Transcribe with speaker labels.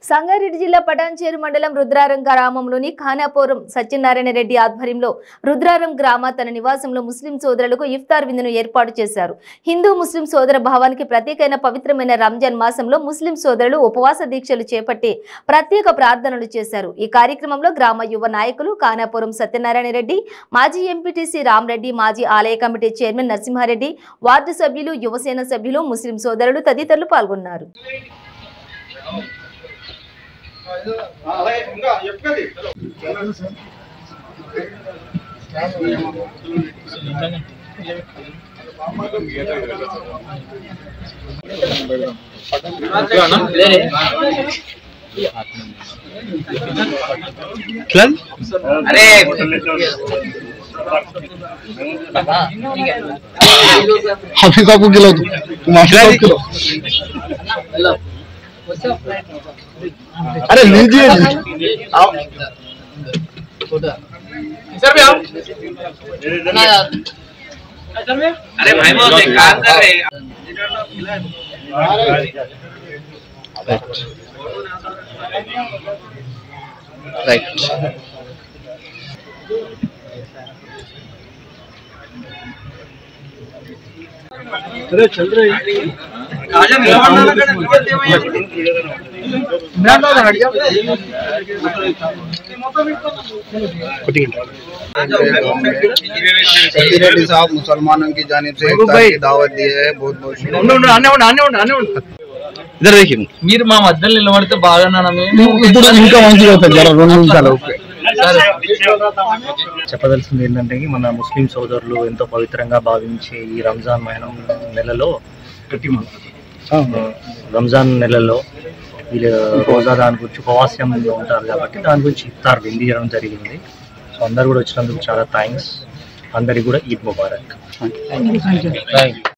Speaker 1: సంగారెడ్డి జిల్లా పటాన్చేరు మండలం రుద్రారం గ్రామంలోని ఖానాపురం సత్యనారాయణ రెడ్డి ఆధ్వర్యంలో రుద్రారం గ్రామ తన నివాసంలో ముస్లిం సోదరులకు ఇఫ్తార్ విందును ఏర్పాటు చేశారు. హిందూ ముస్లిం సోదర భావానికి ప్రత్యేకమైన పవిత్రమైన రంజాన్ మాసంలో ముస్లిం సోదరులు ఉపవాస దీక్షలు చేపట్టి ప్రత్యేక ప్రార్థనలు చేశారు. ఈ కార్యక్రమంలో గ్రామ యువ నాయకులు ఖానాపురం సత్యనారాయణ రెడ్డి, మాజీ ఎంపీటీసీ రామరెడ్డి, మాజీ ఆలయ కమిటీ చైర్మన్ నరసింహారెడ్డి, వార్డు సభ్యులు, యువసేన సభ్యులు, ముస్లిం సోదరులు తదితరులు పాల్గొన్నారు.
Speaker 2: हाफिज आपको खिलाओ तुम अरे लीजिए
Speaker 3: सर भी आओ। अरे भाई वो काम कर रहे हैं।
Speaker 2: राइट अरे चल रहे
Speaker 4: रेड्डी साहब मुसलमानों की जानिब से इफ्तार की दावत दी है. बहुत बहुत
Speaker 2: इधर देखिए
Speaker 5: మీరు మా మధ్యలో నిలబడితే బాగా
Speaker 2: ఇప్పుడు ఇంకా మంచిగా అవుతుంది జర 2 నిమిషాలు ఓకే.
Speaker 6: చెప్పదలసింది ఏంటంటే మన ముస్లిం సోదరులు ఎంతో పవిత్రంగా భావించే ఈ రంజాన్ నెలలో వీళ్ళు రోజా దాని గురించి ఉపవాస్యంలో ఉంటారు కాబట్టి దాని గురించి ఇఫ్తార్ విందు చేయడం జరిగింది. సో అందరు కూడా వచ్చినందుకు చాలా థ్యాంక్స్. అందరికి కూడా ఈద్ ముబారక్.